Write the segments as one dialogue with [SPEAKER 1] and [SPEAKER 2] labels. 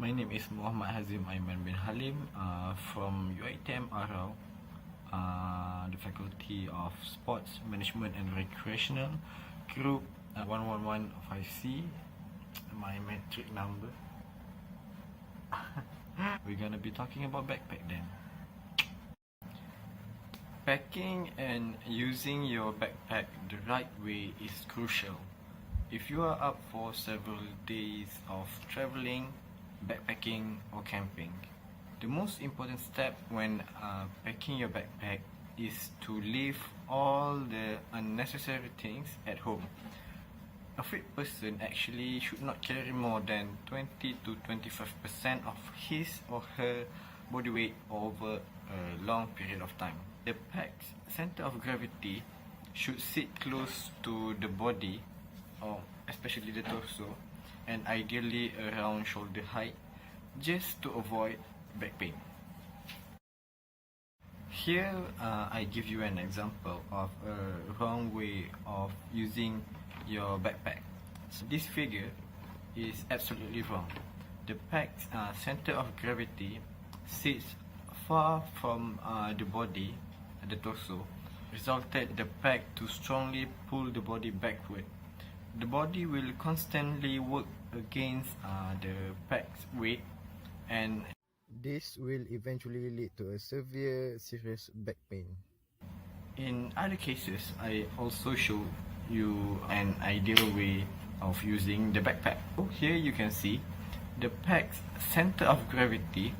[SPEAKER 1] My name is Muhammad HAZIM AIMAN bin HALIM from UiTM Arau, the Faculty of Sports Management and Recreational, Group 1115C, my metric number. We're gonna be talking about backpack then. Packing and using your backpack the right way is crucial. If you are up for several days of traveling, backpacking or camping, the most important step when packing your backpack is to leave all the unnecessary things at home. A fit person actually should not carry more than 20 to 25% of his or her body weight over a long period of time. The pack's center of gravity should sit close to the body, or especially the torso, and ideally around shoulder height, just to avoid back pain. Here I give you an example of a wrong way of using your backpack. So this figure is absolutely wrong. The pack's center of gravity sits far from the body, the torso, resulted the pack to strongly pull the body backward. The body will constantly work against the pack's weight, and this will eventually lead to a serious back pain. In other cases, I also show you an ideal way of using the backpack. Here you can see the pack's center of gravity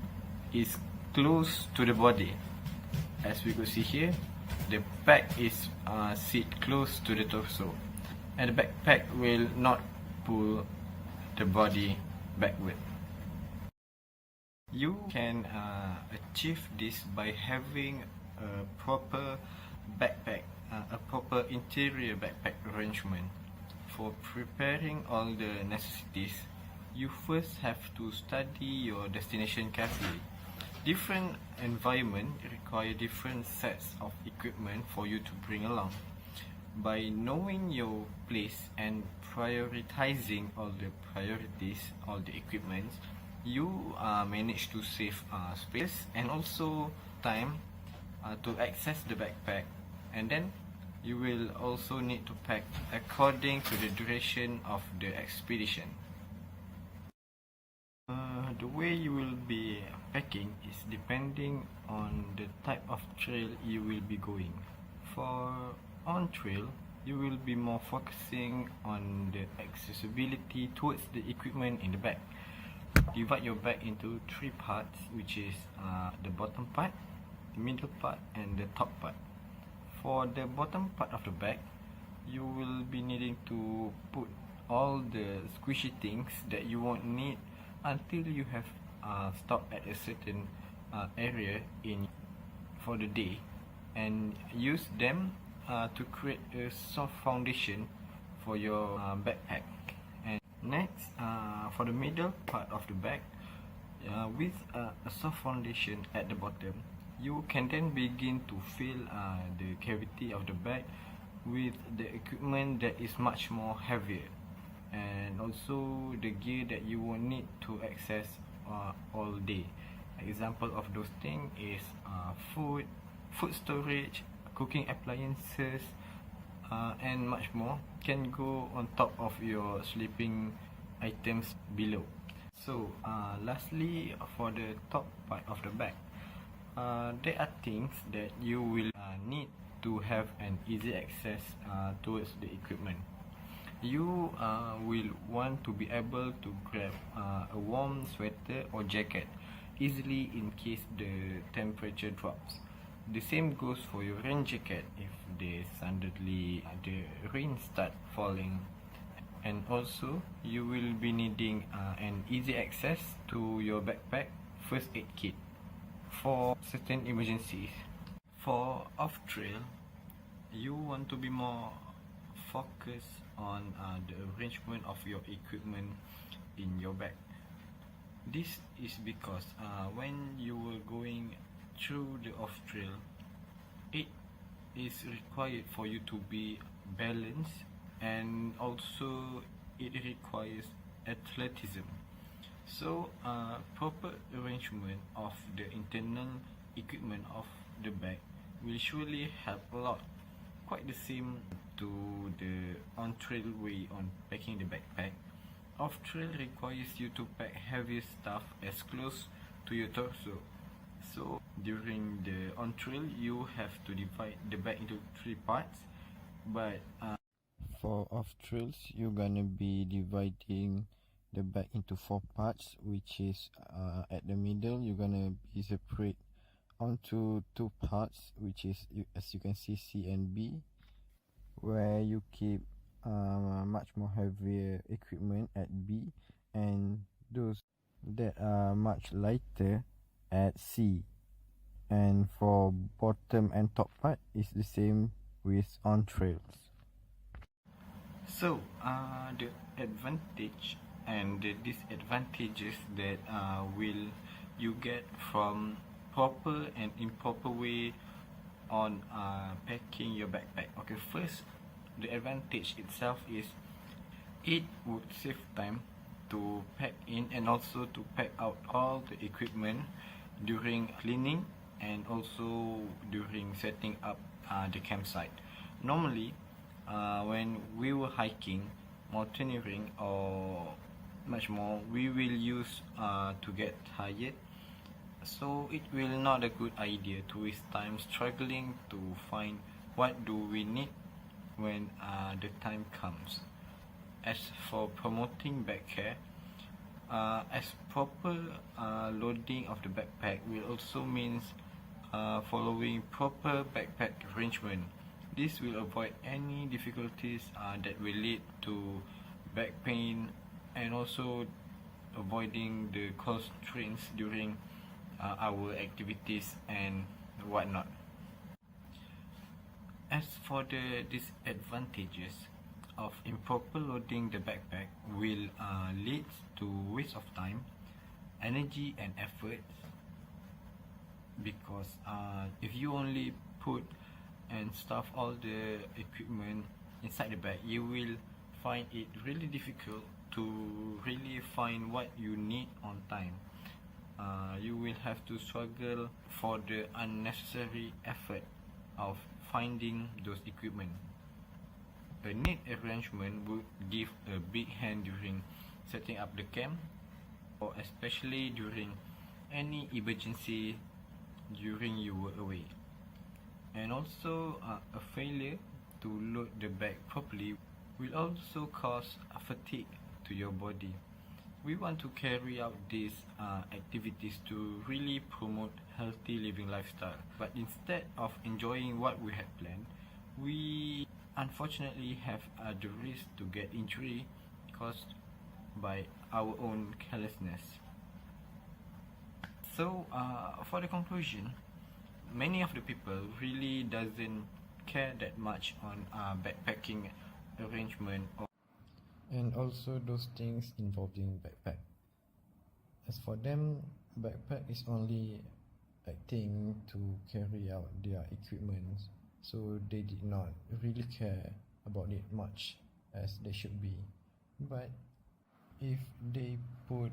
[SPEAKER 1] is close to the body. As we could see here, the pack is sit close to the torso, and the backpack will not pull the body backward. You can achieve this by having a proper backpack, a proper interior backpack arrangement. For preparing all the necessities, you first have to study your destination carefully. Different environments require different sets of equipment for you to bring along. By knowing your place and prioritizing all the priorities, all the equipment, you manage to save space and also time to access the backpack. And then you will also need to pack according to the duration of the expedition. The way you will be packing is depending on the type of trail you will be going. For on trail, you will be more focusing on the accessibility towards the equipment in the bag. Divide your bag into three parts, which is the bottom part, the middle part, and the top part. For the bottom part of the bag, you will be needing to put all the squishy things that you won't need until you have stopped at a certain area for the day, and use them to create a soft foundation for your backpack. And next, for the middle part of the bag, with a soft foundation at the bottom, you can then begin to fill the cavity of the bag with the equipment that is much more heavier, and also the gear that you will need to access all day. Example of those things is food storage, cooking appliances, and much more can go on top of your sleeping items below. So lastly, for the top part of the bag, there are things that you will need to have an easy access towards the equipment. You will want to be able to grab a warm sweater or jacket easily in case the temperature drops. The same goes for your rain jacket if suddenly the rain start falling. And also, you will be needing an easy access to your backpack first aid kit for certain emergencies. For off-trail, you want to be more focused on the arrangement of your equipment in your bag. This is because when you are going through the off-trail, it is required for you to be balanced, and also it requires athleticism. So, proper arrangement of the internal equipment of the bag will surely help a lot. Quite the same to the on-trail way on packing the backpack. Off-trail requires you to pack heavier stuff as close to your torso. So, during the on-trail, you have to divide the bag into 3 parts. But for off-trails, you're gonna be dividing the bag into 4 parts, which is at the middle you're gonna be separate onto 2 parts, which is as you can see C and B, where you keep much more heavier equipment at B, and those that are much lighter at C. And for bottom and top part is the same with on trails. So the advantage and the disadvantages that will you get from proper and improper way on packing your backpack. Okay, first, the advantage itself is it would save time to pack in and also to pack out all the equipment during cleaning and also during setting up the campsite. Normally, when we were hiking, mountaineering, or much more, we will use to get HAYAT. So it will not a good idea to waste time struggling to find what do we need when the time comes. As for promoting back care, as proper loading of the backpack will also means following proper backpack arrangement. This will avoid any difficulties that will lead to back pain and also avoiding the constraints during our activities and whatnot. As for the disadvantages of improper loading the backpack will lead to waste of time, energy and effort, because if you only put and stuff all the equipment inside the bag, you will find it really difficult to really find what you need on time. You will have to struggle for the unnecessary effort of finding those equipment. A neat arrangement would give a big hand during setting up the camp, or especially during any emergency during you were away. And also a failure to load the bag properly will also cause fatigue to your body. We want to carry out these activities to really promote healthy living lifestyle, but instead of enjoying what we had planned, we unfortunately have the risk to get injury caused by our own carelessness. So for the conclusion, many of the people really doesn't care that much on backpacking arrangement and also those things involving backpack. As for them, backpack is only a thing to carry out their equipment, so they did not really care about it much as they should be. But if they put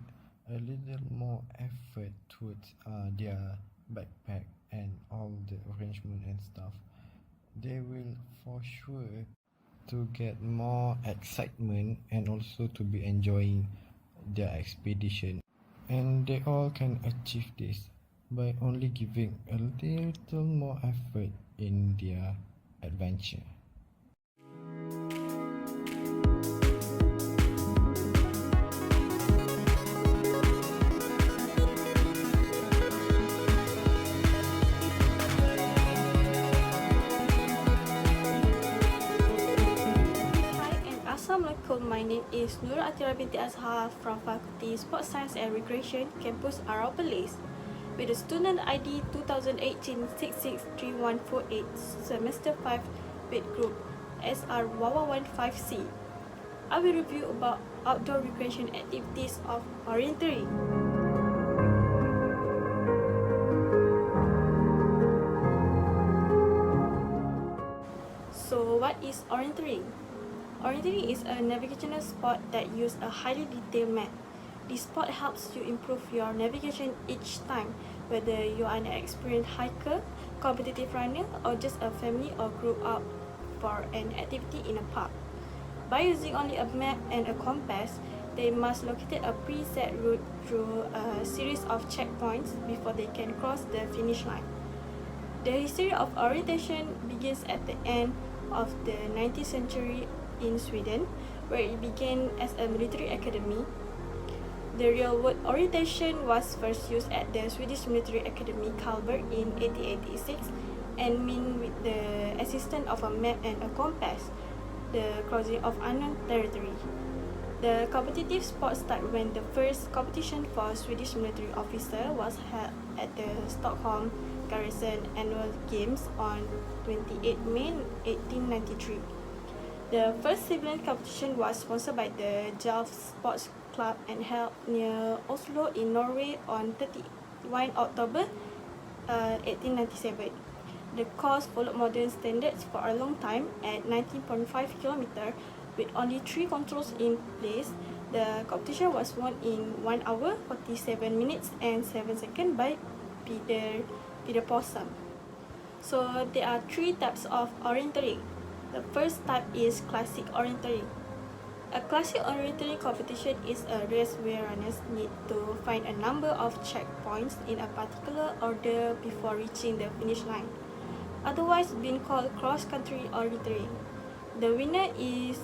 [SPEAKER 1] a little more effort towards their backpack and all the arrangement and stuff, they will for sure to get more excitement and also to be enjoying their expedition. And they all can achieve this by only giving a little more effort in their adventure.
[SPEAKER 2] My name is NURUL ATHIRAH binti AZHAR from Faculty Sports Science and Recreation, Campus Arapalis, with the student ID 2018-663148, Semester 5, with Group SR115C. I will review about outdoor recreation activities of orienteering. So, what is orienteering? Orienteering is a navigational sport that uses a highly detailed map. This sport helps you improve your navigation each time, whether you are an experienced hiker, competitive runner, or just a family or group out for an activity in a park. By using only a map and a compass, they must locate a preset route through a series of checkpoints before they can cross the finish line. The history of orientation begins at the end of the 19th century in Sweden, where it began as a military academy. The real word orientation was first used at the Swedish Military Academy Karlberg in 1886 and meant with the assistance of a map and a compass, the crossing of unknown territory. The competitive sport started when the first competition for Swedish military officer was held at the Stockholm Garrison Annual Games on 28 May 1893. The first civilian competition was sponsored by the JAAFAR Sports Club and held near Oslo in Norway on 31 October 1897. The course followed modern standards for a long time at 19.5 km with only 3 controls in place. The competition was won in 1 hour, 47 minutes and 7 seconds by Peter Possum. So there are 3 types of orienteering. The first type is classic orienteering. A classic orienteering competition is a race where runners need to find a number of checkpoints in a particular order before reaching the finish line, otherwise being called cross-country orienteering. The winner is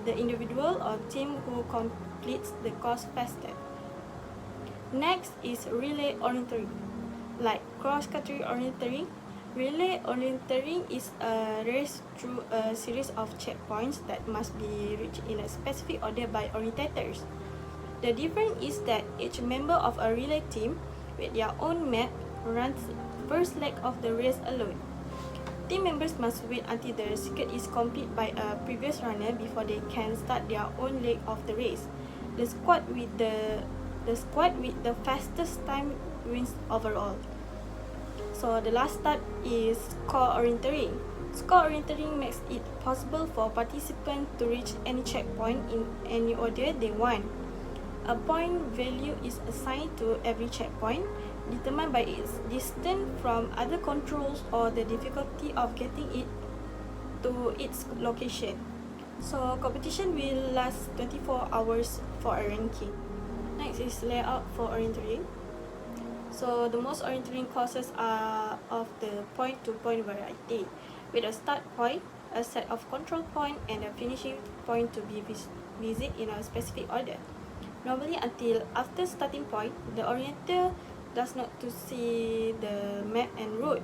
[SPEAKER 2] the individual or team who completes the course faster. Next is relay orienteering. Like cross-country orienteering, relay orienteering is a race through a series of checkpoints that must be reached in a specific order by orientators. The difference is that each member of a relay team with their own map runs the first leg of the race alone. Team members must wait until the circuit is complete by a previous runner before they can start their own leg of the race. The squad with the fastest time wins overall. So the last type is score orienteering. Score orienteering makes it possible for participants to reach any checkpoint in any order they want. A point value is assigned to every checkpoint, determined by its distance from other controls or the difficulty of getting it to its location. So competition will last 24 hours for a ranking. Next is layout for orienteering. So the most orienteering courses are of the point-to-point variety, with a start point, a set of control point, and a finishing point to be visited in a specific order. Normally, until after starting point, the orienter does not to see the map and route.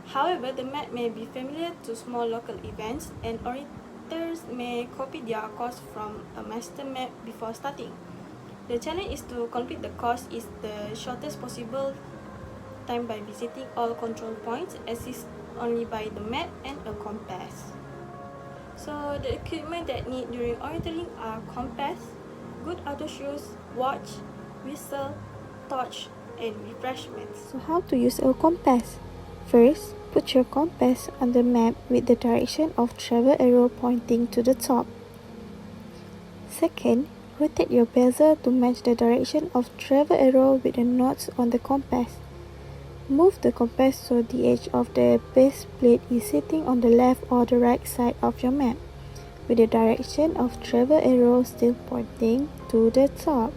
[SPEAKER 2] However, the map may be familiar to small local events, and orienters may copy their course from a master map before starting. The challenge is to complete the course in the shortest possible time by visiting all control points, assisted only by the map and a compass. So the equipment that need during orienteering are compass, good auto shoes, watch, whistle, torch, and refreshments.
[SPEAKER 3] So how to use a compass? First, put your compass on the map with the direction of travel arrow pointing to the top. Second, rotate your bezel to match the direction of travel arrow with the knots on the compass. Move the compass so the edge of the base plate is sitting on the left or the right side of your map, with the direction of travel arrow still pointing to the top.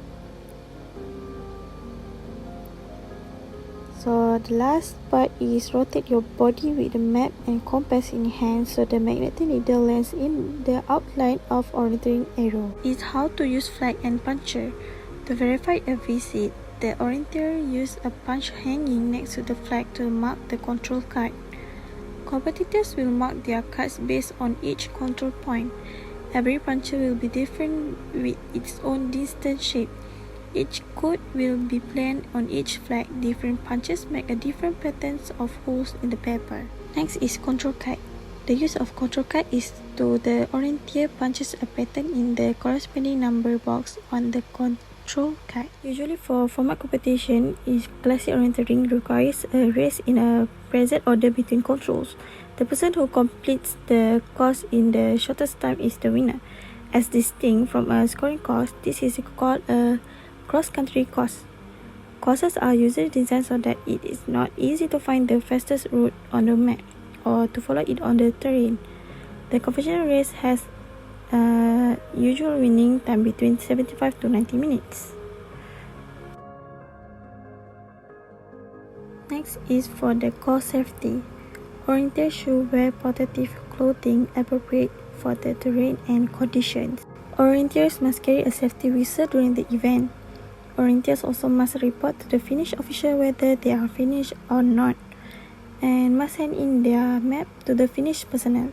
[SPEAKER 3] So the last part is rotate your body with the map and compass in hand so the magnetic needle lands in the outline of orienteering arrow. Is how to use flag and puncher. To verify a visit, the orienter uses a punch hanging next to the flag to mark the control card. Competitors will mark their cards based on each control point. Every puncher will be different with its own distinct shape. Each code will be planned on each flag. Different punches make a different patterns of holes in the paper. Next is control card. The use of control card is to the orienter punches a pattern in the corresponding number box on the control card. Usually for format competition, classic orienteering requires a race in a present order between controls. The person who completes the course in the shortest time is the winner. As distinct from a scoring course, this is called a Cross-country course. Courses are usually designed so that it is not easy to find the fastest route on the map or to follow it on the terrain. The conventional race has a usual winning time between 75 to 90 minutes. Next is for the course safety. Orienters should wear protective clothing appropriate for the terrain and conditions. Orienters must carry a safety whistle during the event. Orienters also must report to the finish official whether they are finished or not, and must hand in their map to the finish personnel.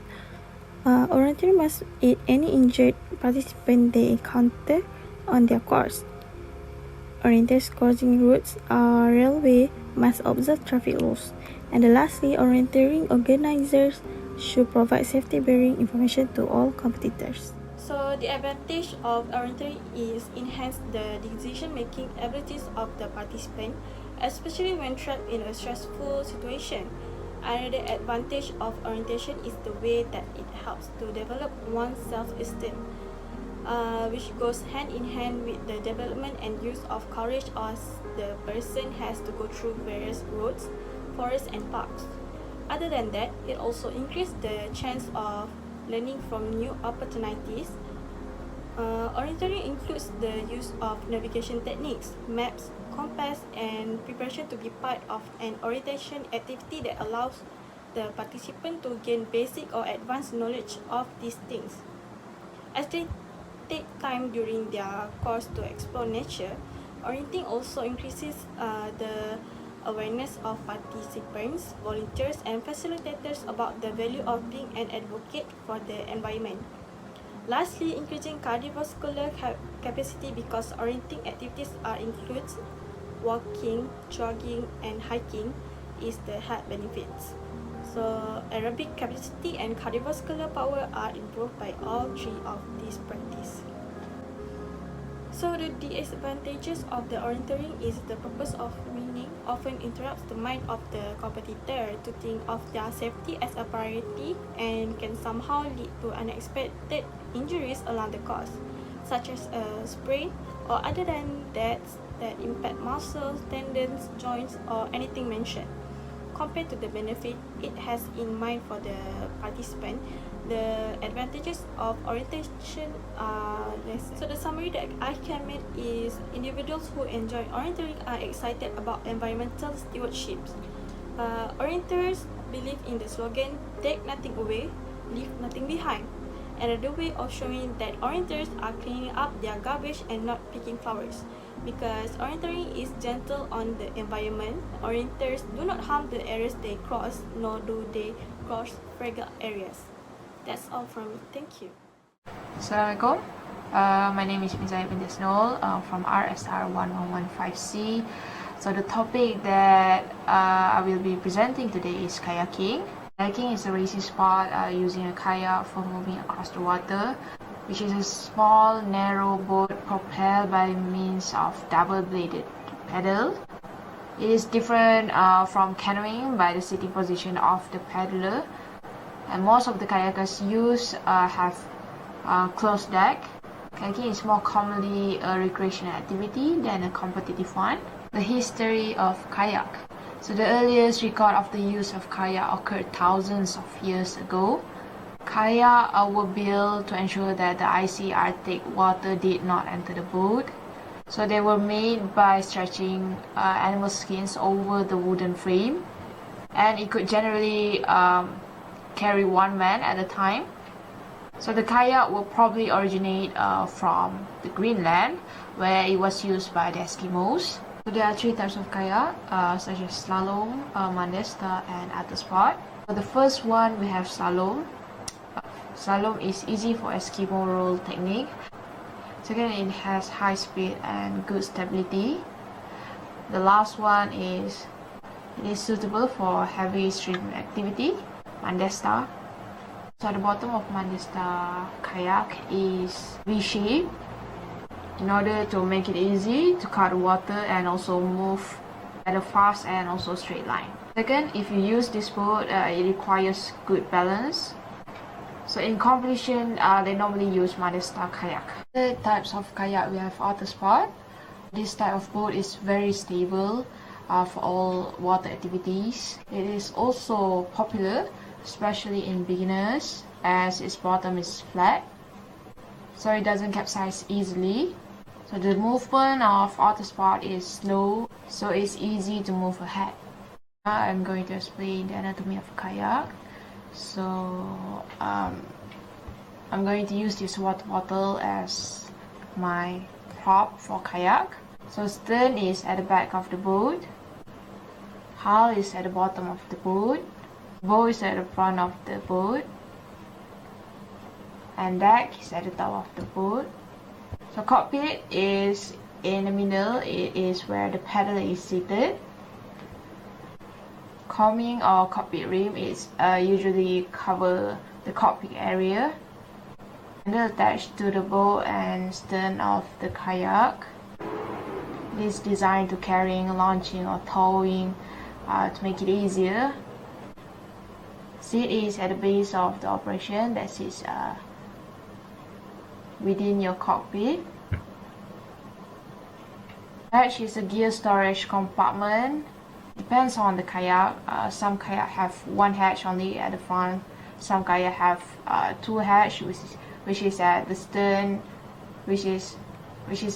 [SPEAKER 3] Orienters must aid any injured participant they encounter on their course. Orienters crossing routes or railway must observe traffic rules. And lastly, orienteering organizers should provide safety-bearing information to all competitors.
[SPEAKER 2] So the advantage of orienteering is enhance the decision-making abilities of the participant, especially when trapped in a stressful situation. Another advantage of orientation is the way that it helps to develop one's self-esteem, which goes hand in hand with the development and use of courage as the person has to go through various roads, forests and parks. Other than that, it also increases the chance of learning from new opportunities. Orienteering includes the use of navigation techniques, maps, compass, and preparation to be part of an orientation activity that allows the participant to gain basic or advanced knowledge of these things. As they take time during their course to explore nature, orienting also increases the awareness of participants, volunteers, and facilitators about the value of being an advocate for the environment. Lastly, increasing cardiovascular capacity because orienting activities includes walking, jogging, and hiking is the health benefits. So, aerobic capacity and cardiovascular power are improved by all three of these practices. So the disadvantages of the orienteering is the purpose of winning often interrupts the mind of the competitor to think of their safety as a priority and can somehow lead to unexpected injuries along the course, such as a sprain or other than that impact muscles, tendons, joints, or anything mentioned. Compared to the benefit it has in mind for the participant, the advantages of orientation are less. So the summary that I can make is individuals who enjoy orienteering are excited about environmental stewardship. Orienters believe in the slogan, take nothing away, leave nothing behind. Another way of showing that orienters are cleaning up their garbage and not picking flowers. Because orienteering is gentle on the environment, orienters do not harm the areas they cross, nor do they cross fragile areas. That's all from me. Thank you.
[SPEAKER 4] Assalamualaikum. My name is MIZA HASNOL from RSR 1115C. So the topic that I will be presenting today is kayaking. Kayaking is a racing sport using a kayak for moving across the water, which is a small, narrow boat propelled by means of double-bladed paddle. It is different from canoeing by the sitting position of the paddler, and most of the kayakers have closed deck. Kayaking is more commonly a recreational activity than a competitive one. The history of kayak. So the earliest record of the use of kayak occurred thousands of years ago. Kayak were built to ensure that the icy Arctic water did not enter the boat. So they were made by stretching animal skins over the wooden frame, and it could generally carry one man at a time. So the kayak will probably originate from the Greenland, where it was used by the Eskimos. So there are three types of kayak, such as slalom, mandesta, and other sport. For the first one, we have slalom. Slalom is easy for Eskimo roll technique. Second, it has high speed and good stability. The last one is it is suitable for heavy stream activity, mandesta. So at the bottom of mandesta kayak is V-shaped in order to make it easy to cut water and also move at a fast and also straight line. Second, if you use this boat, it requires good balance. So in competition, they normally use mandesta kayak. The types of kayak, we have water sport. This type of boat is very stable for all water activities. It is also popular, especially in beginners, as its bottom is flat, so it doesn't capsize easily. So the movement of water sport is slow, so it's easy to move ahead. Now I'm going to explain the anatomy of a kayak. So I'm going to use this water bottle as my prop for kayak. So stern is at the back of the boat, hull is at the bottom of the boat, bow is at the front of the boat, and deck is at the top of the boat. So cockpit is in the middle, it is where the paddle is seated. Coaming or cockpit rim is usually cover the cockpit area. Handle attached to the bow and stern of the kayak. It is designed to carrying, launching or towing to make it easier. Seat is at the base of the operation, that is within your cockpit. Hatch is a gear storage compartment. Depends on the kayak. Some kayak have one hatch only at the front. Some kayak have two hatch, which is at the stern, which is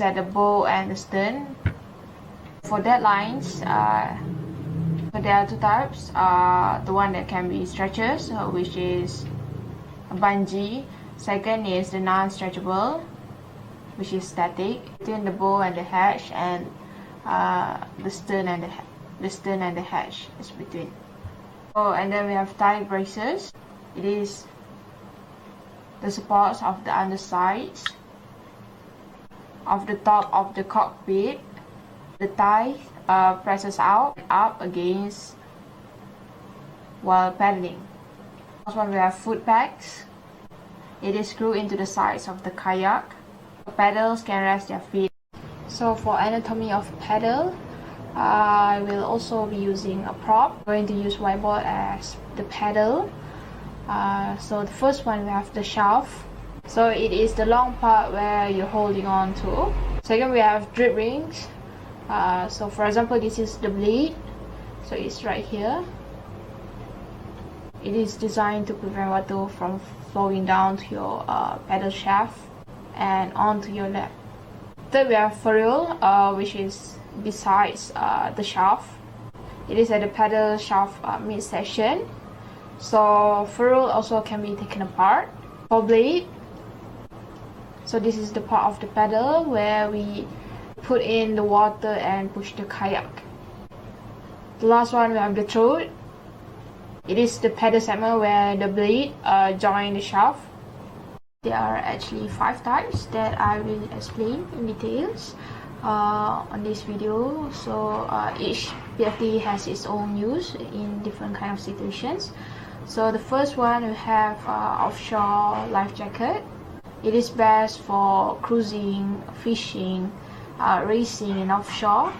[SPEAKER 4] at the bow and the stern. For deadlines, there are two types. The one that can be stretchers, which is a bungee. Second is the non-stretchable, which is static, between the bow and the hatch, and the stern and the hatch is between. Oh, and then we have tie braces. It is the supports of the undersides of the top of the cockpit. The tie presses out up against while paddling. Also, we have foot pegs. It is screwed into the sides of the kayak. The paddles can rest their feet. So for anatomy of paddle, I will also be using a prop. I'm going to use whiteboard as the paddle. So the first one, we have the shaft. So it is the long part where you're holding on to. Second, we have drip rings. So for example, this is the blade. So it's right here. It is designed to prevent water from flowing down to your paddle shaft and onto your lap. Third, we have ferrule, which is besides the shaft. It is at the paddle shaft midsection. So ferrule also can be taken apart. For blade, so this is the part of the paddle where we put in the water and push the kayak. The last one, we have the throat. It is the paddle segment where the blade join the shaft. There are actually 5 types that I will explain in details on this video. So each PFD has its own use in different kind of situations. So the first one, we have offshore life jacket. It is best for cruising, fishing, racing in offshore,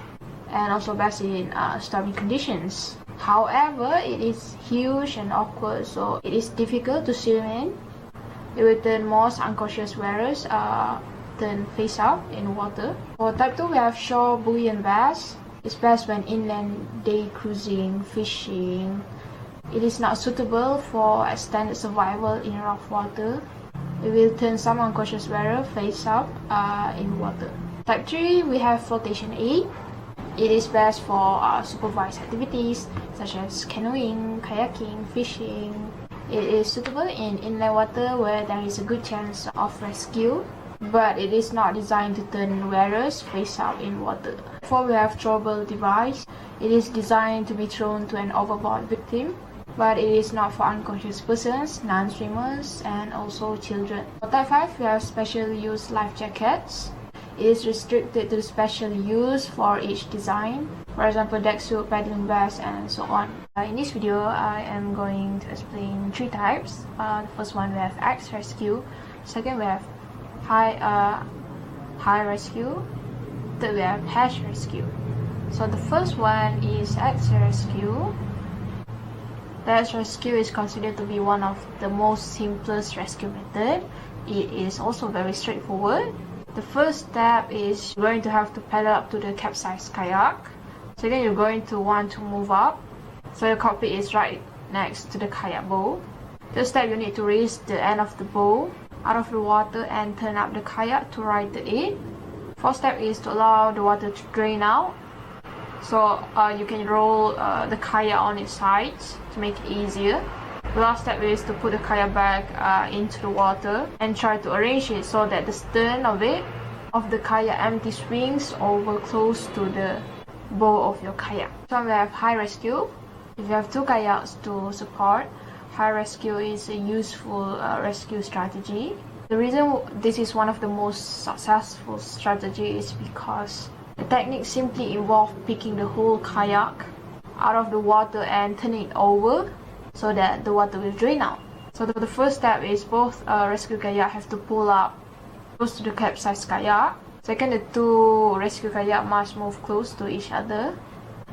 [SPEAKER 4] and also best in stormy conditions. However, it is huge and awkward, so it is difficult to swim in. It will turn most unconscious wearers turn face up in water. For type 2, we have shore buoyant vest. It's best when inland day cruising, fishing. It is not suitable for extended survival in rough water. It will turn some unconscious wearer face up in water. Type 3, we have flotation aid. It is best for supervised activities such as canoeing, kayaking, fishing. It is suitable in inland water where there is a good chance of rescue, but it is not designed to turn wearers face up in water. Therefore, we have throwable device. It is designed to be thrown to an overboard victim, but it is not for unconscious persons, non-swimmers, and also children. For type 5, we have special use life jackets. It is restricted to special use for each design, for example deck suit, paddling vest, and so on. In this video, I am going to explain 3 types. The first one, we have X rescue. Second, we have high rescue. Third, we have hash rescue. So the first one is X rescue. The X rescue is considered to be one of the most simplest rescue method. It is also very straightforward. The first step is you're going to have to paddle up to the capsized kayak. Second, you're going to want to move up, so your cockpit is right next to the kayak bow. Third step, you need to raise the end of the bow out of the water and turn up the kayak to right it. Fourth step is to allow the water to drain out, so you can roll the kayak on its sides to make it easier. The last step is to put the kayak back into the water and try to arrange it so that the stern of the kayak empty swings over close to the bow of your kayak. So we have high rescue. If you have two kayaks to support, high rescue is a useful rescue strategy. The reason this is one of the most successful strategies is because the technique simply involves picking the whole kayak out of the water and turning it over so that the water will drain out. So the first step is both rescue kayak have to pull up close to the capsized kayak. Second, the two rescue kayak must move close to each other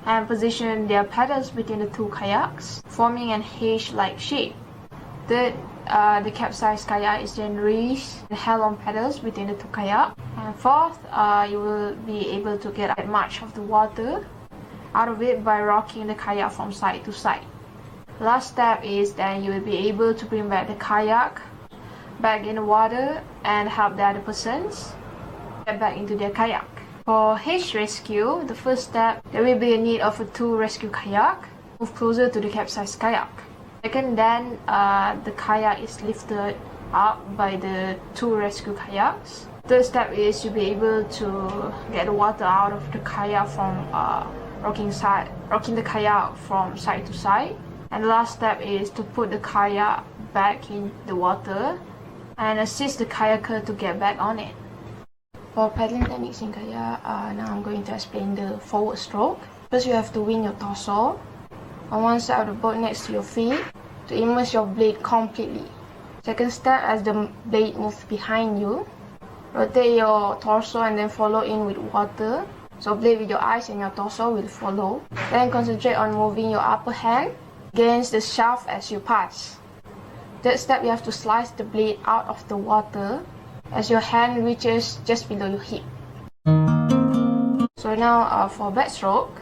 [SPEAKER 4] and position their paddles between the two kayaks, forming an H-like shape. Third, the capsized kayak is then raised and held on paddles between the two kayaks. And fourth, you will be able to get much of the water out of it by rocking the kayak from side to side. Last step is that you will be able to bring back the kayak back in the water and help the other persons get back into their kayak. For H rescue, the first step, there will be a need of a two rescue kayak. Move closer to the capsized kayak. Second, then the kayak is lifted up by the two rescue kayaks. Third step is to be able to get the water out of the kayak from rocking the kayak from side to side. And the last step is to put the kayak back in the water and assist the kayaker to get back on it. For paddling techniques in kayak, now I'm going to explain the forward stroke. First, you have to wing your torso on one side of the boat next to your feet to immerse your blade completely. Second step, as the blade moves behind you, rotate your torso and then follow in with water. So blade with your eyes and your torso will follow. Then concentrate on moving your upper hand against the shaft as you pass. Third step, you have to slice the blade out of the water as your hand reaches just below your hip. So now for backstroke,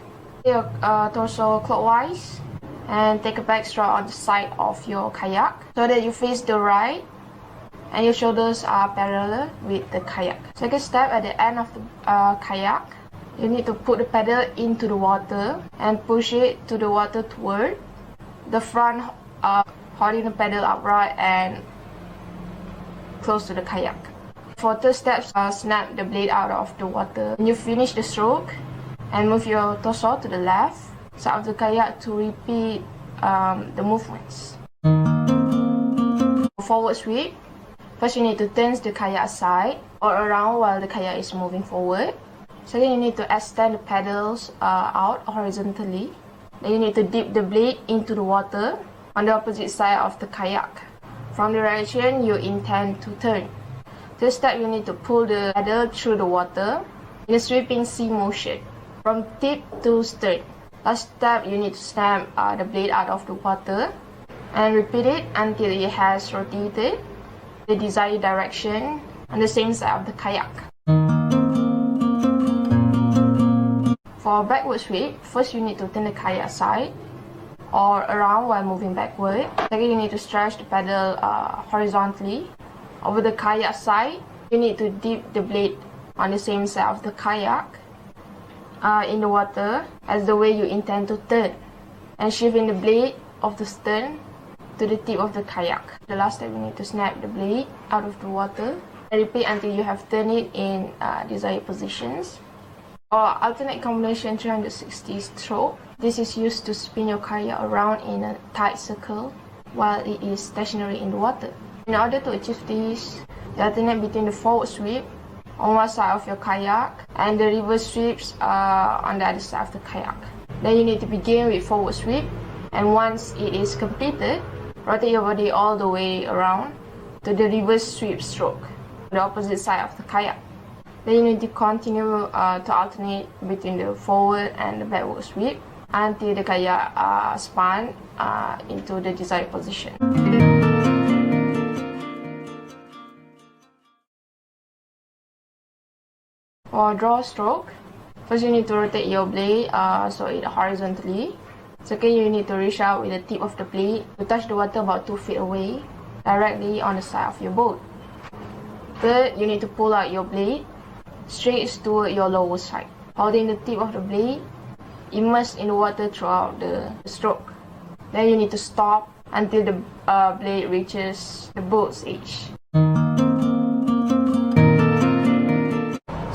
[SPEAKER 4] your torso clockwise and take a backstroke on the side of your kayak so that you face the right and your shoulders are parallel with the kayak. Second step, at the end of the kayak, you need to put the paddle into the water and push it to the water toward the front, holding the paddle upright and close to the kayak. For third step, snap the blade out of the water. When you finish the stroke, and move your torso to the left side of the kayak to repeat the movements. Forward sweep. First, you need to turn the kayak aside or around while the kayak is moving forward. Second, you need to extend the paddles out horizontally. Then you need to dip the blade into the water on the opposite side of the kayak from the direction you intend to turn. Third step, you need to pull the paddle through the water in a sweeping C motion from tip to stern. Last step, you need to snap the blade out of the water and repeat it until it has rotated the desired direction on the same side of the kayak. For backward sweep, first you need to turn the kayak aside or around while moving backward. Second, you need to stretch the paddle horizontally over the kayak side. You need to dip the blade on the same side of the kayak in the water as the way you intend to turn, and shifting the blade of the stern to the tip of the kayak. The last step, you need to snap the blade out of the water and repeat until you have turned it in desired positions. Or alternate combination 360 stroke. This is used to spin your kayak around in a tight circle while it is stationary in the water. In order to achieve this, you alternate between the forward sweep on one side of your kayak and the reverse sweeps on the other side of the kayak. Then you need to begin with forward sweep, and once it is completed, rotate your body all the way around to the reverse sweep stroke, the opposite side of the kayak. Then you need to continue to alternate between the forward and the backward sweep until the kayak spun into the desired position. For draw stroke, first you need to rotate your blade so it horizontally. Second, you need to reach out with the tip of the blade to touch the water about 2 feet away, directly on the side of your boat. Third, you need to pull out your blade straight toward your lower side, holding the tip of the blade immersed in the water throughout the stroke. Then you need to stop until the blade reaches the boat's edge.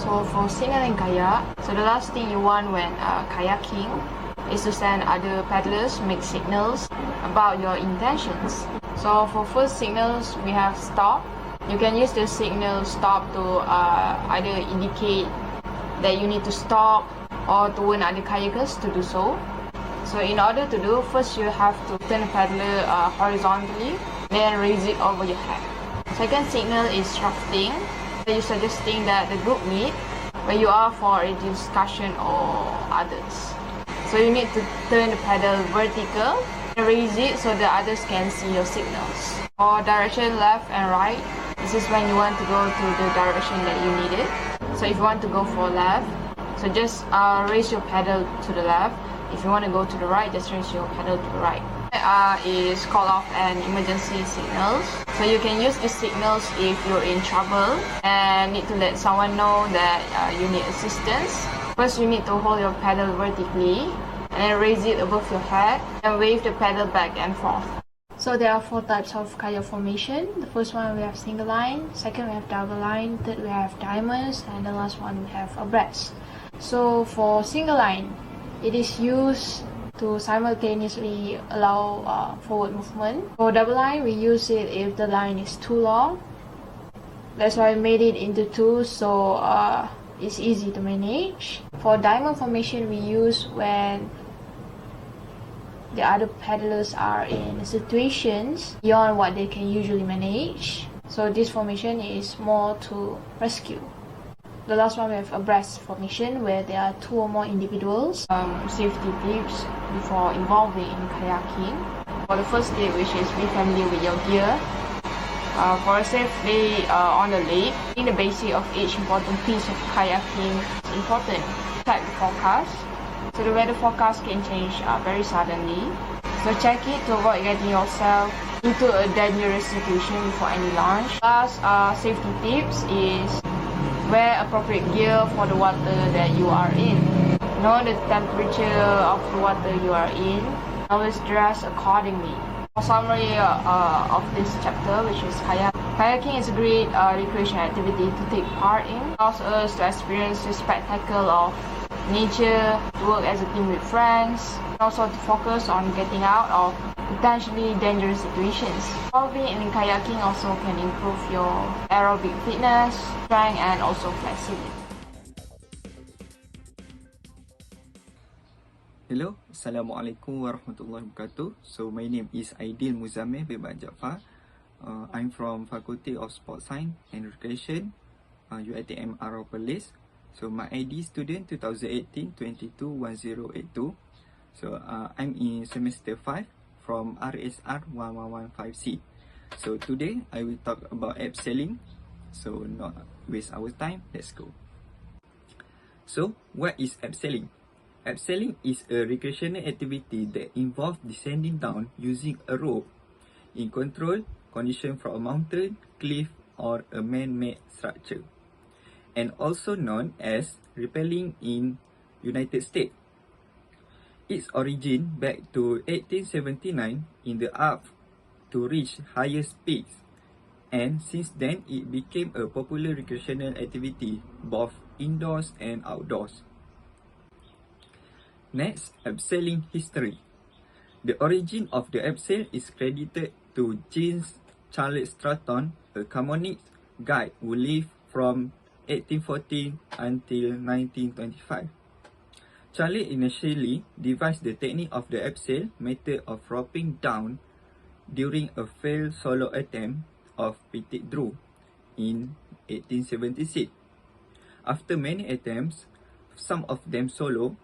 [SPEAKER 4] So for signaling kayak, so the last thing you want when kayaking is to send other paddlers make signals about your intentions. So for first signals, we have stop. You can use the signal stop to either indicate that you need to stop or to warn other kayakers to do so. So in order to do, first you have to turn the paddler horizontally, then raise it over your head. Second signal is rafting. You're suggesting that the group meet where you are for a discussion or others. So you need to turn the paddle vertical and raise it so the others can see your signals. For direction left and right, this is when you want to go to the direction that you need it. So if you want to go for left, so just raise your paddle to the left. If you want to go to the right, just raise your paddle to the right. Is call off and emergency signals. So you can use these signals if you're in trouble and need to let someone know that you need assistance. First, you need to hold your paddle vertically and then raise it above your head and wave the paddle back and forth. So there are 4 types of kayak formation. The first one we have single line, second we have double line, third we have diamonds, and the last one we have abreast. So for single line, it is used to simultaneously allow forward movement. For double line, we use it if the line is too long. That's why I made it into 2, so it's easy to manage. For diamond formation, we use when the other paddlers are in situations beyond what they can usually manage. So this formation is more to rescue. The last one we have abreast formation where there are 2 or more individuals. Safety tips before involving in kayaking. For the first tip, which is be familiar with your gear. For a safe day on the lake, being the basic of each important piece of kayaking is important. Check the forecast. So the weather forecast can change very suddenly. So check it to avoid getting yourself into a dangerous situation before any launch. Last safety tips is wear appropriate gear for the water that you are in. Know the temperature of the water you are in. Always dress accordingly. For summary of this chapter, which is kayak. Kayaking is a great recreation activity to take part in. It allows us to experience the spectacle of nature, to work as a team with friends, and also to focus on getting out of potentially dangerous situations. Involving in kayaking also can improve your aerobic fitness, strength, and also flexibility.
[SPEAKER 5] Hello, Assalamualaikum warahmatullahi wabarakatuh. So my name is AIDIL MUZAMMIL bin JAAFAR. I'm from Faculty of Sports Science and Recreation, UiTM Arau Perlis. So my ID student 2018-22-1082. So I'm in semester 5 from RSR 1115C. So today I will talk about abseiling. So not waste our time, let's go. So what is abseiling? Abseiling is a recreational activity that involves descending down using a rope in controlled condition from a mountain, cliff, or a man-made structure, and also known as rappelling in United States. Its origin back to 1879 in the Alps to reach higher peaks, and since then it became a popular recreational activity both indoors and outdoors. Next, abseiling history. The origin of the abseil is credited to James Charles Stratton, a Camonese guide who lived from 1814 until 1925. Charlie initially devised the technique of the abseil method of roping down during a failed solo attempt of Petit Drew in 1876. After many attempts, some of them solo,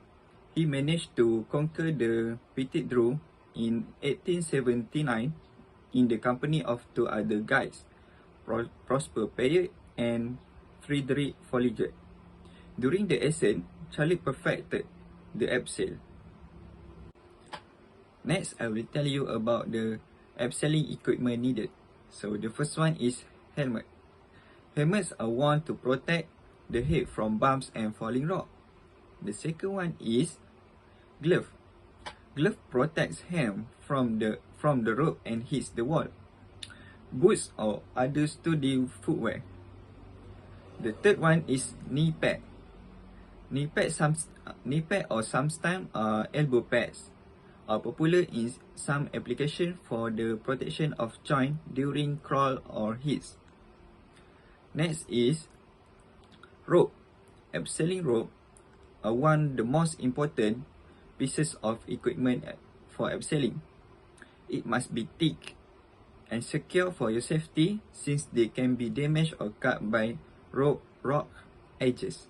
[SPEAKER 5] he managed to conquer the Petit Drew in 1879 in the company of 2 other guides, Prosper Payet and Frederick Folliger. During the lesson, Charlie perfected the abseil. Next, I will tell you about the abseiling equipment needed. So the first one is helmet. Helmets are worn to protect the head from bumps and falling rock. The second one is glove. Glove protects hand from the rope and hits the wall. Boots or other sturdy footwear. The third one is knee pad. Knee pad or sometimes elbow pads are popular in some application for the protection of joint during crawl or hits. Next is rope. Abseiling rope are one of the most important pieces of equipment for abseiling. It must be thick and secure for your safety since they can be damaged or cut by rock edges.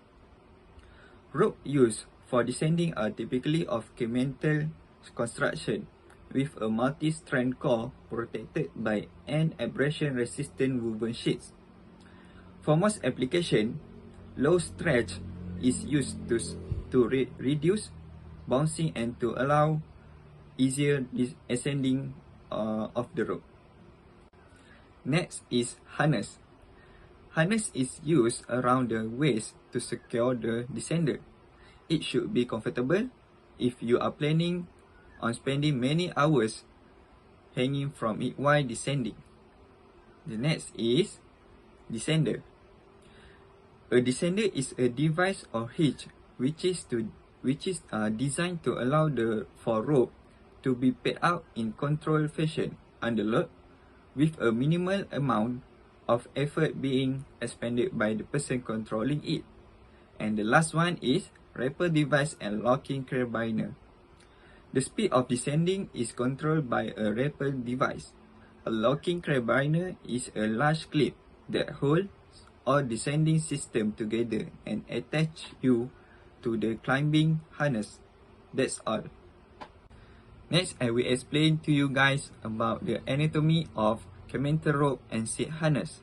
[SPEAKER 5] Rope used for descending are typically of chemical construction with a multi-strand core protected by an abrasion-resistant woven sheets. For most applications, low stretch is used to reduce bouncing and to allow easier ascending of the rope. Next is harness. Harness is used around the waist to secure the descender. It should be comfortable if you are planning on spending many hours hanging from it while descending. The next is descender. A descender is a device or hitch which is designed to allow for rope to be paid out in controlled fashion under load, with a minimal amount of effort being expended by the person controlling it. And the last one is rappel device and locking carabiner. The speed of descending is controlled by a rappel device. A locking carabiner is a large clip that holds all descending system together and attach you to the climbing harness. That's all. Next, I will explain to you guys about the anatomy of Camenter rope and seat harness.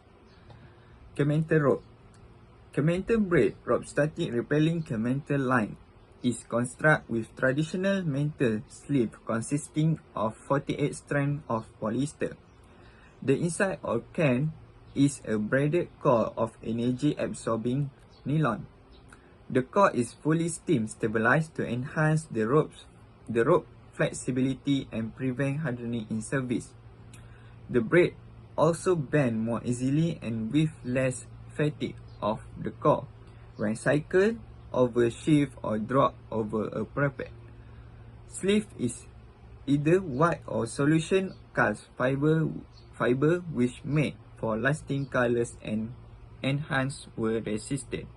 [SPEAKER 5] Camenter rope. Camenter braid rope static repelling camenter line is constructed with traditional metal sleeve consisting of 48 strands of polyester. The inside or can is a braided core of energy-absorbing nylon. The core is fully steam stabilized to enhance the rope flexibility and prevent hardening in service. The braid also bend more easily and with less fatigue of the core when cycled over sheave or drop over a parapet. Sleeve is either white or solution cast fiber which made for lasting colors and enhanced wear resistance.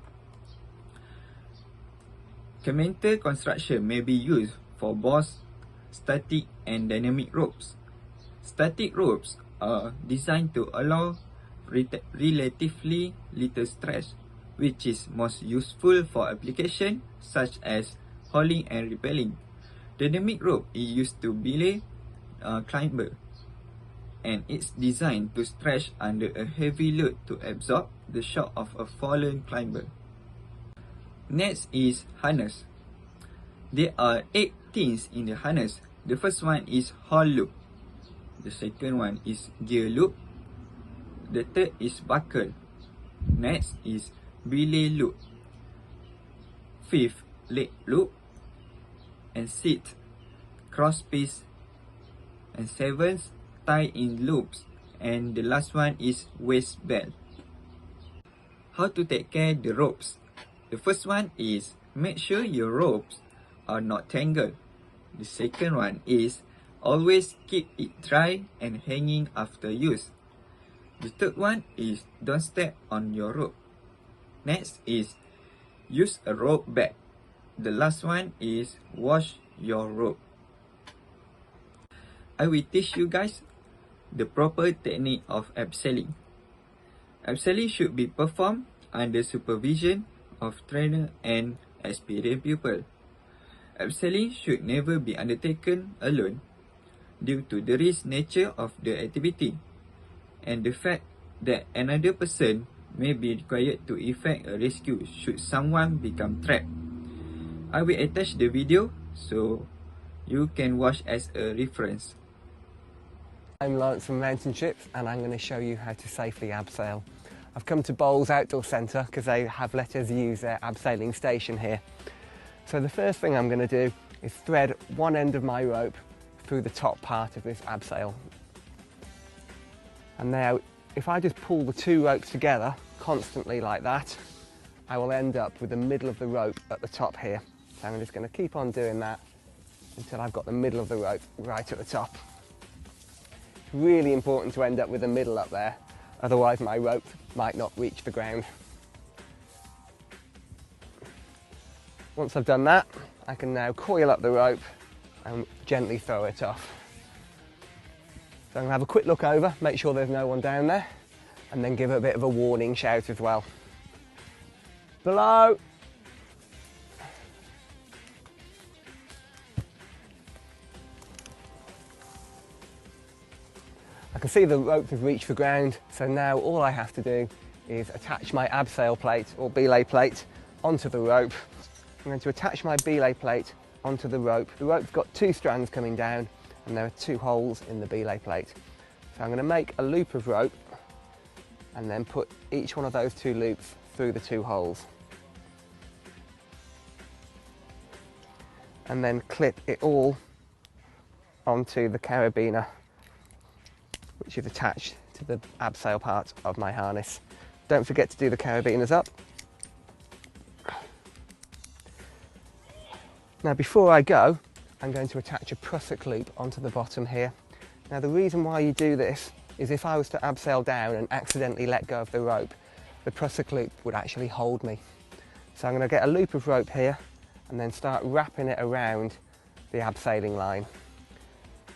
[SPEAKER 5] Camenter construction may be used for both static and dynamic ropes. Static ropes are designed to allow relatively little stress, which is most useful for applications such as hauling and rappelling. Dynamic rope is used to belay climber, and it's designed to stretch under a heavy load to absorb the shock of a fallen climber. Next is harness. There are 8 things in the harness. The first one is haul loop. The second one is gear loop. The third is buckle. Next is belay loop. Fifth, leg loop. And sixth, cross piece. And seventh, tie in loops. And the last one is waist belt. How to take care of the ropes? The first one is make sure your ropes are not tangled. The second one is always keep it dry and hanging after use. The third one is don't step on your rope. Next is use a rope bag. The last one is wash your rope. I will teach you guys the proper technique of abseiling. Abseiling should be performed under supervision of trainer and experienced pupil. Abseiling should never be undertaken alone due to the risk nature of the activity and the fact that another person may be required to effect a rescue should someone become trapped. I will attach the video so you can watch as a reference.
[SPEAKER 6] I'm Lawrence from Mountain Trips and I'm going to show you how to safely abseil. I've come to Bowles Outdoor Centre because they have let us use their abseiling station here. So the first thing I'm going to do is thread one end of my rope through the top part of this abseil. And now if I just pull the two ropes together constantly like that, I will end up with the middle of the rope at the top here. So I'm just going to keep on doing that until I've got the middle of the rope right at the top. It's really important to end up with the middle up there, otherwise my rope might not reach the ground. Once I've done that, I can now coil up the rope and gently throw it off. So I'm going to have a quick look over, make sure there's no one down there, and then give a bit of a warning shout as well. Below! I can see the rope has reached the ground, so now all I have to do is attach my abseil plate or belay plate onto the rope. I'm going to attach my belay plate onto the rope. The rope's got two strands coming down and there are two holes in the belay plate. So I'm going to make a loop of rope and then put each one of those two loops through the two holes. And then clip it all onto the carabiner, which is attached to the abseil part of my harness. Don't forget to do the carabiners up. Now before I go, I'm going to attach a prusik loop onto the bottom here. Now the reason why you do this is if I was to abseil down and accidentally let go of the rope, the prusik loop would actually hold me. So I'm going to get a loop of rope here and then start wrapping it around the abseiling line.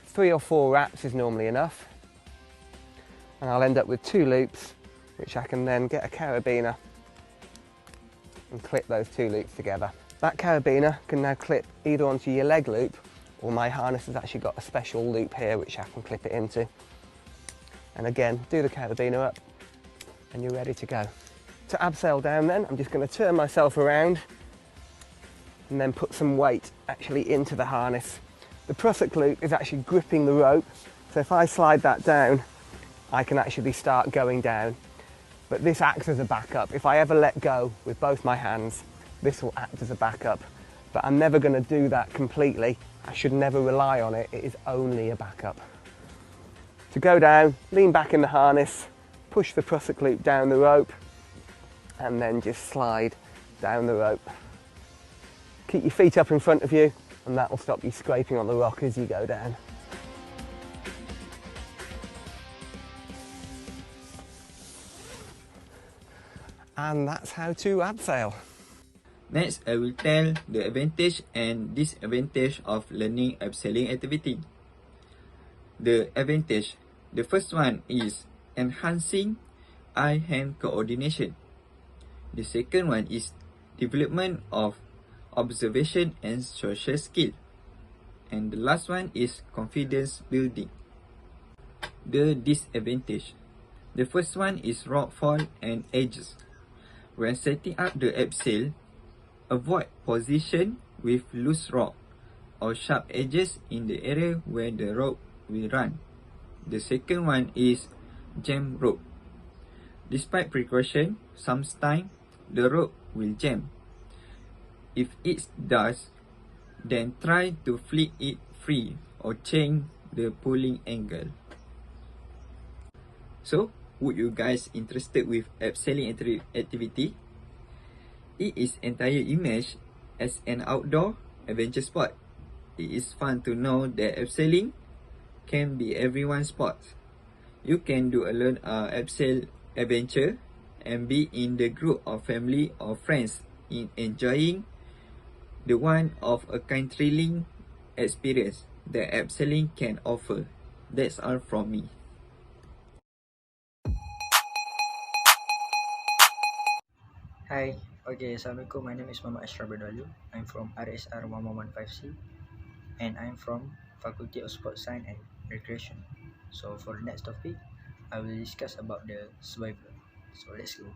[SPEAKER 6] 3 or 4 wraps is normally enough. And I'll end up with 2 loops, which I can then get a carabiner and clip those 2 loops together. That carabiner can now clip either onto your leg loop, or my harness has actually got a special loop here which I can clip it into. And again, do the carabiner up and you're ready to go. To abseil down then, I'm just going to turn myself around and then put some weight actually into the harness. The prusik loop is actually gripping the rope, so if I slide that down, I can actually start going down. But this acts as a backup. If I ever let go with both my hands, this will act as a backup. But I'm never going to do that completely. I should never rely on it. It is only a backup. To go down, lean back in the harness, push the prusik loop down the rope, and then just slide down the rope. Keep your feet up in front of you, and that will stop you scraping on the rock as you go down. And that's how to abseil.
[SPEAKER 5] Next, I will tell the advantage and disadvantage of learning abseiling activity. The advantage. The first one is enhancing eye-hand coordination. The second one is development of observation and social skill. And the last one is confidence building. The disadvantage. The first one is rock fall and edges. When setting up the abseil, avoid position with loose rock or sharp edges in the area where the rope will run. The second one is jam rope. Despite precaution, sometimes the rope will jam. If it does, then try to flick it free or change the pulling angle. So, would you guys interested with abseiling activity? It is entire image as an outdoor adventure sport. It is fun to know that abseiling can be everyone's sport. You can do alone abseil adventure and be in the group of family or friends in enjoying the one of a kind thrilling experience that abseiling can offer. That's all from me.
[SPEAKER 7] Hi, okay, Assalamualaikum. My name is ASRAF. I'm from RSR 1115C and I'm from Faculty of Sports Science and Recreation. So for the next topic, I will discuss about the survival. So let's go.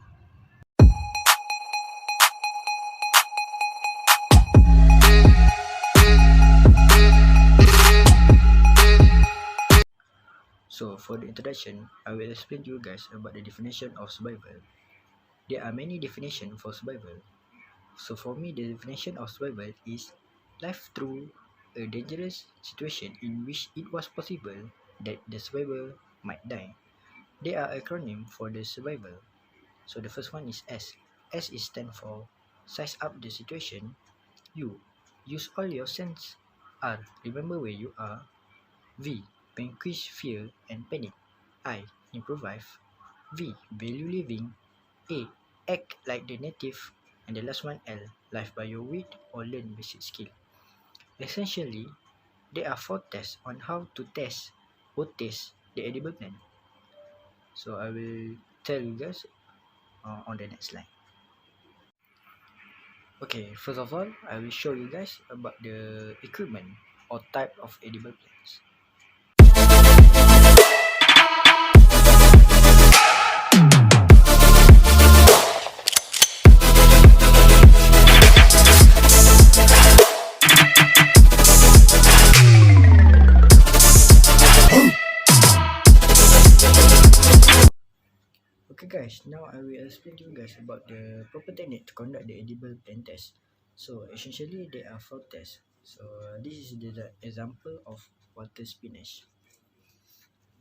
[SPEAKER 7] So for the introduction, I will explain to you guys about the definition of survival. There are many definitions for survival. So for me, the definition of survival is life through a dangerous situation in which it was possible that the survivor might die. They are acronym for the survival. So the first one is S. S is stand for size up the situation. U. Use all your sense. R. Remember where you are. V. Vanquish fear and panic. I. Improvise. V. Value living. A. Act like the native. And the last one L. Live by your wit or learn basic skill. Essentially, there are 4 tests on how to test or taste the edible plant. So I will tell you guys on the next slide. Okay, first of all, I will show you guys about the equipment or type of edible plants. Okay guys, now I will explain to you guys about the proper technique to conduct the edible plant test. So essentially there are 4 tests. So this is the example of water spinach.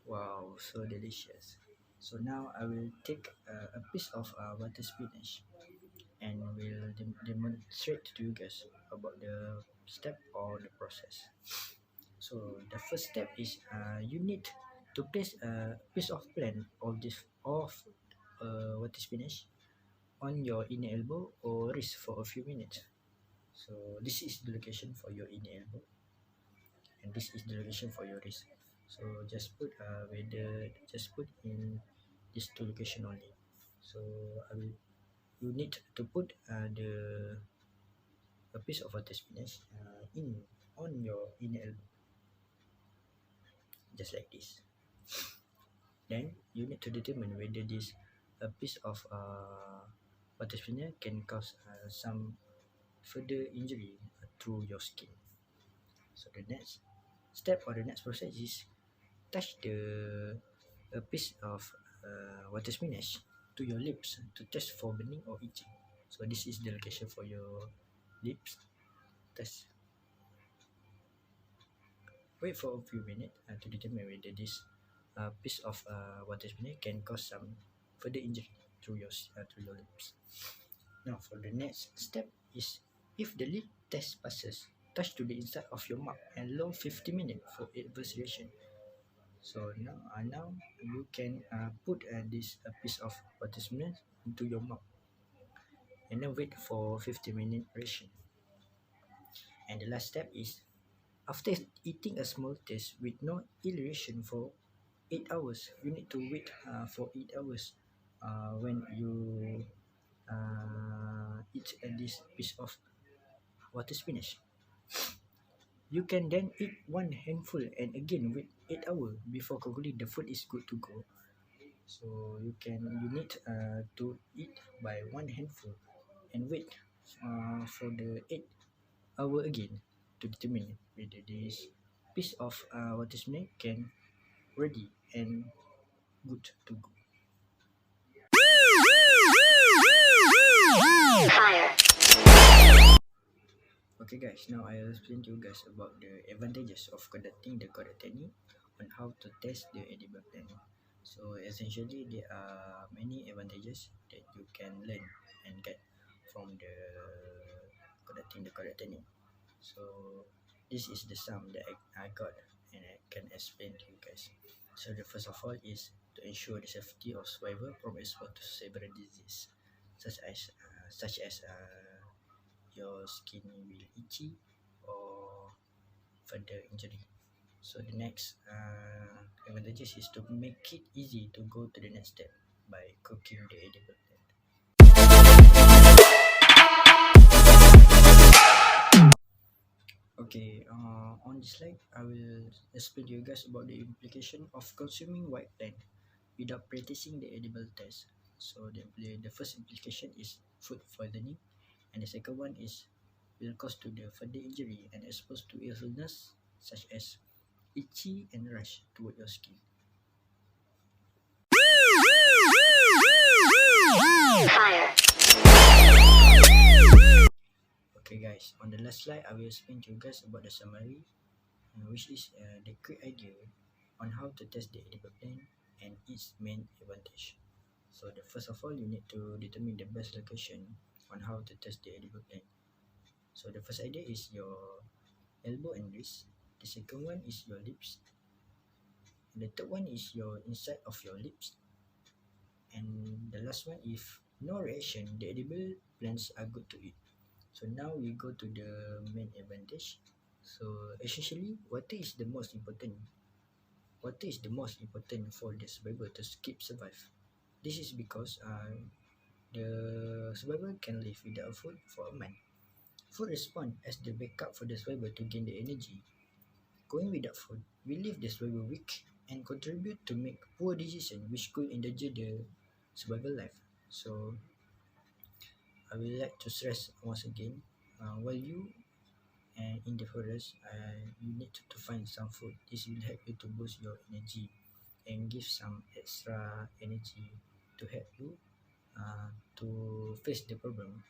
[SPEAKER 7] Wow, so delicious. So now I will take a piece of water spinach and will demonstrate to you guys about the step or the process. So the first step is you need to place a piece of plant of this of water spinach on your inner elbow or wrist for a few minutes. So this is the location for your inner elbow and this is the location for your wrist. So just put just put in these 2 location only. So you need to put a piece of water spinach in on your inner elbow, just like this. Then you need to determine whether this piece of water spinach can cause some further injury through your skin. So the next step or the next process is touch the a piece of water spinach to your lips to test for burning or itching. So this is the location for your lips. Test. Wait for a few minutes to determine whether this piece of water spinach can cause some further injury through your lips. Now for the next step is if the lip test passes, touch to the inside of your mouth and allow 50 minutes for adverse reaction. So now you can put this piece of water spinach into your mouth and then wait for 50-minute reaction. And the last step is after eating a small taste with no ill reaction for 8 hours, you need to wait for 8 hours when you eat this piece of water spinach. You can then eat one handful and again wait 8 hours before concluding the food is good to go. So you need to eat by one handful and wait for the 8 hour again to determine whether this piece of water spinach can ready and good to go. Okay guys, now I will explain to you guys about the advantages of conducting the correct technique on how to test the edible plant. So essentially there are many advantages that you can learn and get from the conducting the correct technique. So this is the sum that I got and I can explain to you guys. So the first of all is to ensure the safety of survivor from exposure to several diseases such as your skin will itchy or further injury. So the next advantages is to make it easy to go to the next step by cooking the edible plant. Okay, on this slide I will explain to you guys about the implication of consuming white plant without practicing the edible test. So the first implication is food poisoning, and the second one is will cause to the further injury and exposed to illness such as itchy and rash toward your skin. Okay guys, on the last slide I will explain to you guys about the summary, which is the quick idea on how to test the edible plant and its main advantage. So the first of all, you need to determine the best location on how to test the edible plant. So the first idea is your elbow and wrist. The second one is your lips. The third one is your inside of your lips. And the last one, if no reaction, the edible plants are good to eat. So now we go to the main advantage. So essentially, water is the most important. Water is the most important for the survivor to keep survive. This is because the survivor can live without food for a month. Food responds as the backup for the survivor to gain the energy. Going without food will leave the survivor weak and contribute to make poor decisions which could endanger the survivor life. So I would like to stress once again, while you in the forest, you need to find some food. This will help you to boost your energy and give some extra energy to help you to face the problem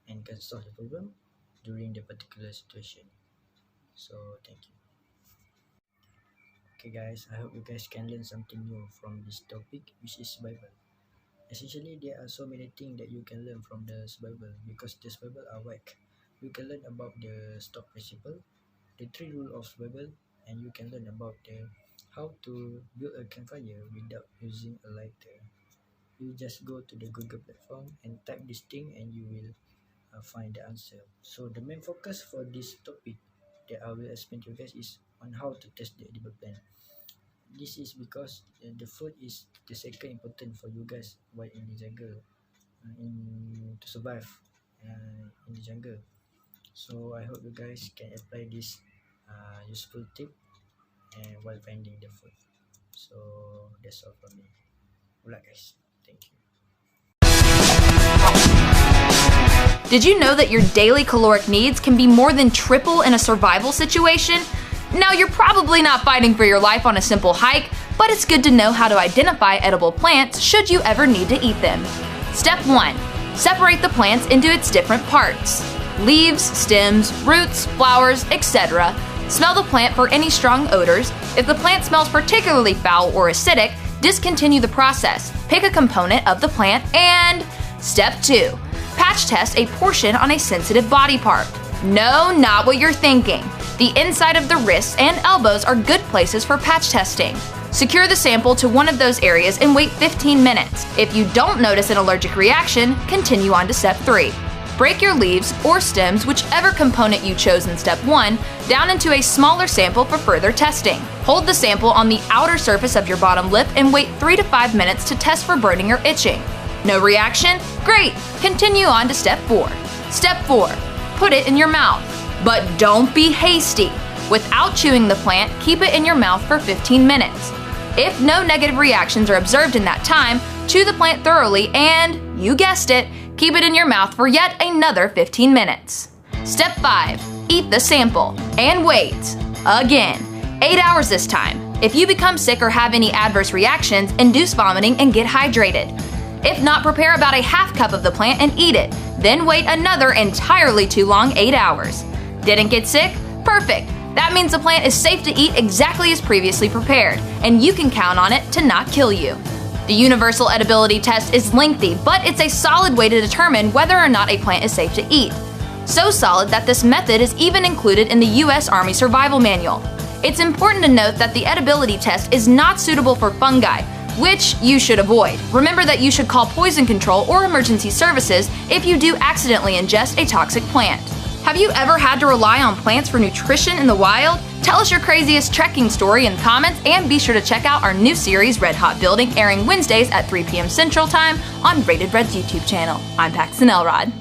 [SPEAKER 7] and can solve the problem during the particular situation. So thank you. Okay guys, I hope you guys can learn something new from this topic, which is survival. Essentially, there are so many things that you can learn from the survival because the survival are wide. You can learn about the stop principle, the 3 rules of survival, and you can learn about how to build a campfire without using a lighter. You just go to the Google platform and type this thing and you will find the answer. So the main focus for this topic that I will explain to you guys is on how to test the edible plant. This is because the food is the second important for you guys while in the jungle, to survive in the jungle. So I hope you guys can apply this useful tip and while finding the food. So that's all from me. Good luck guys. Thank you.
[SPEAKER 4] Did you know that your daily caloric needs can be more than triple in a survival situation? Now, you're probably not fighting for your life on a simple hike, but it's good to know how to identify edible plants should you ever need to eat them. Step 1. Separate the plants into its different parts. Leaves, stems, roots, flowers, etc. Smell the plant for any strong odors. If the plant smells particularly foul or acidic, discontinue the process. Pick a component of the plant and... Step 2. Patch test a portion on a sensitive body part. No, not what you're thinking. The inside of the wrists and elbows are good places for patch testing. Secure the sample to one of those areas and wait 15 minutes. If you don't notice an allergic reaction, continue on to step 3. Break your leaves or stems, whichever component you chose in step 1, down into a smaller sample for further testing. Hold the sample on the outer surface of your bottom lip and wait 3 to 5 minutes to test for burning or itching. No reaction? Great! Continue on to step 4. Step 4. Put it in your mouth. But don't be hasty. Without chewing the plant, keep it in your mouth for 15 minutes. If no negative reactions are observed in that time, chew the plant thoroughly and, you guessed it, keep it in your mouth for yet another 15 minutes. Step 5. Eat the sample. And wait. Again. 8 hours this time. If you become sick or have any adverse reactions, induce vomiting and get hydrated. If not, prepare about a half cup of the plant and eat it. Then wait another entirely too long 8 hours. Didn't get sick? Perfect! That means the plant is safe to eat exactly as previously prepared, and you can count on it to not kill you. The universal edibility test is lengthy, but it's a solid way to determine whether or not a plant is safe to eat. So solid that this method is even included in the U.S. Army Survival Manual. It's important to note that the edibility test is not suitable for fungi, which you should avoid. Remember that you should call poison control or emergency services if you do accidentally ingest a toxic plant. Have you ever had to rely on plants for nutrition in the wild? Tell us your craziest trekking story in the comments and be sure to check out our new series Red Hot Building, airing Wednesdays at 3 p.m. Central Time on Rated Red's YouTube channel. I'm Paxton Elrod.